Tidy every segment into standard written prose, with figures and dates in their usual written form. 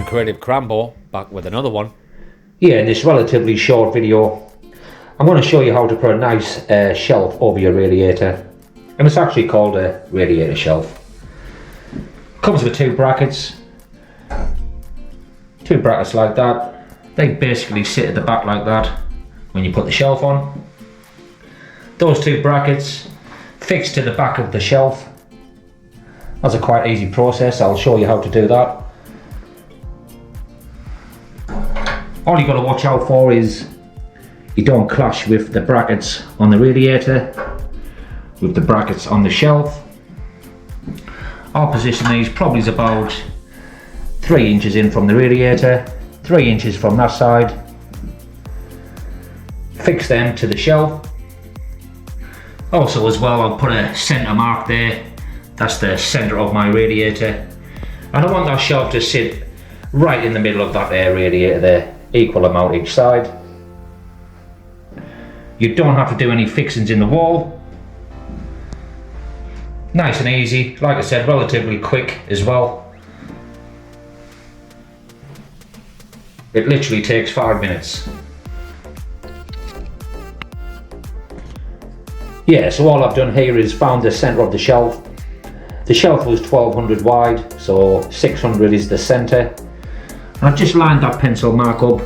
Creative Crambo, back with another one. Yeah, in this relatively short video, I'm going to show you how to put a nice shelf over your radiator. And it's actually called a radiator shelf. Comes with two brackets like that. They basically sit at the back like that when you put the shelf on. Those two brackets fixed to the back of the shelf. That's a quite easy process. I'll show you how to do that. All you've got to watch out for is you don't clash with the brackets on the radiator with the brackets on the shelf. I'll position these probably is about 3 inches in from the radiator, 3 inches from that side. Fix them to the shelf. Also as well, I'll put a centre mark there. That's the centre of my radiator. And I want that shelf to sit right in the middle of that radiator there, equal amount each side. You don't have to do any fixings in the wall. Nice and easy, like I said, relatively quick as well. It literally takes 5 minutes. Yeah, so all I've done here is found the centre of the shelf. The shelf was 1200 wide, so 600 is the centre. And I've just lined that pencil mark up,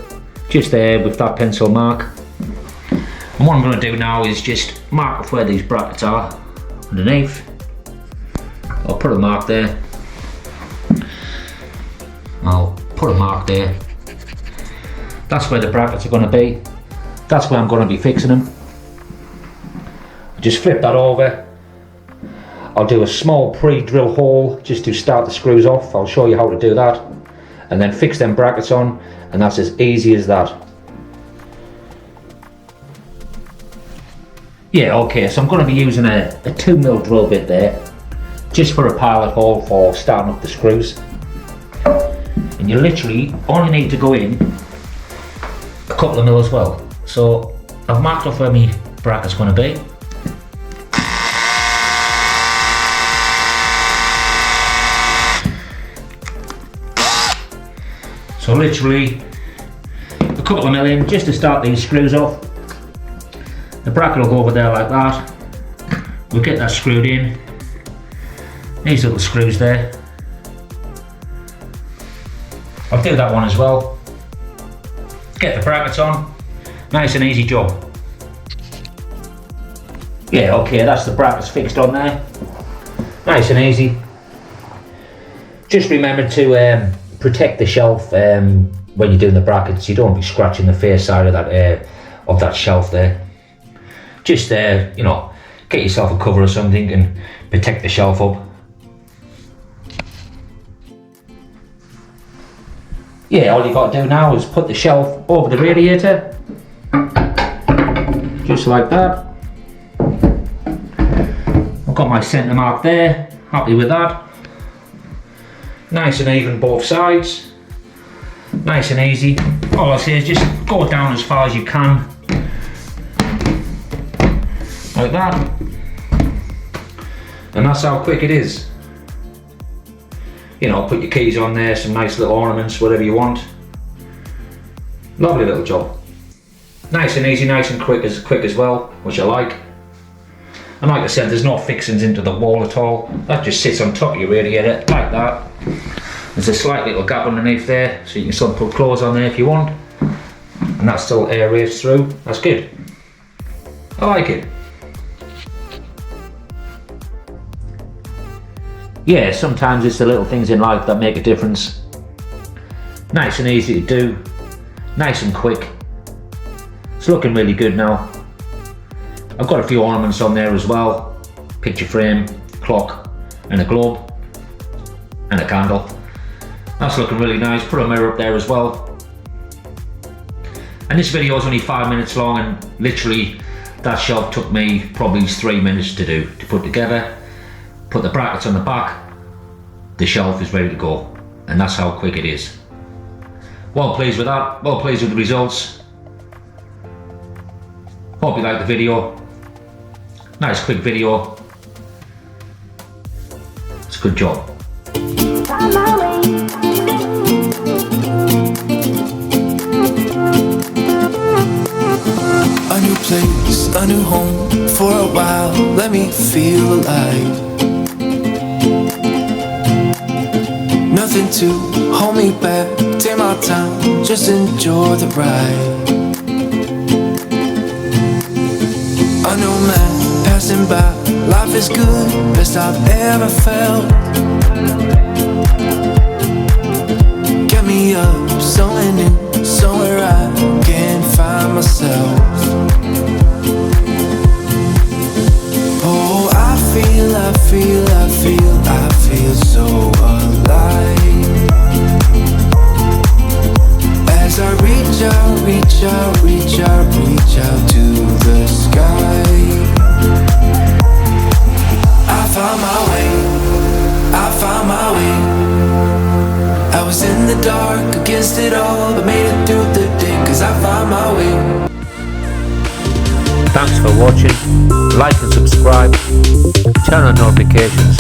just there with that pencil mark. And what I'm going to do now is just mark off where these brackets are underneath. I'll put a mark there. I'll put a mark there. That's where the brackets are going to be. That's where I'm going to be fixing them. Just flip that over. I'll do a small pre-drill hole just to start the screws off. I'll show you how to do that. And then fix them brackets on, and that's as easy as that. Yeah, okay, so I'm going to be using a 2mm drill bit there, just for a pilot hole for starting up the screws. And you literally only need to go in a couple of mil as well. So I've marked off where my bracket's going to be. So literally a couple of mil in just to start these screws off. The bracket will go over there like that. We'll get that screwed in. These little screws there. I'll do that one as well. Get the brackets on. Nice and easy job. Yeah, okay, that's the brackets fixed on there. Nice and easy. Just remember to protect the shelf when you're doing the brackets. You don't want to be scratching the face side of that shelf there. Just you know, get yourself a cover or something and protect the shelf up. Yeah, all you got to do now is put the shelf over the radiator, just like that. I've got my centre mark there, happy with that. Nice and even both sides, nice and easy. All I say is just go down as far as you can, like that, and that's how quick it is. You know, put your keys on there, some nice little ornaments, whatever you want. Lovely little job. Nice and easy, nice and quick as well, which I like. And like I said, there's no fixings into the wall at all. That just sits on top of your radiator, like that. There's a slight little gap underneath there, so you can still put clothes on there if you want. And that still aerates through. That's good. I like it. Yeah, sometimes it's the little things in life that make a difference. Nice and easy to do. Nice and quick. It's looking really good now. I've got a few ornaments on there as well. Picture frame, clock, and a globe, and a candle. That's looking really nice. Put a mirror up there as well. And this video is only 5 minutes long, and literally that shelf took me probably 3 minutes to put together. Put the brackets on the back, the shelf is ready to go, and that's how quick it is. Well pleased with that, well pleased with the results. Hope you liked the video. Nice quick video. It's a good job. place, a new home for a while. Let me feel alive. Nothing to hold me back. Take my time, just enjoy the ride. A new man passing by. Life is good, best I've ever felt. Get me up, somewhere new, somewhere I can find myself. Oh, I feel so alive. As I reach out to the sky. I found my way. I was in the dark against it all, but made it through the day, 'cause I found my way. Thanks for watching. Like and subscribe. Turn on notifications.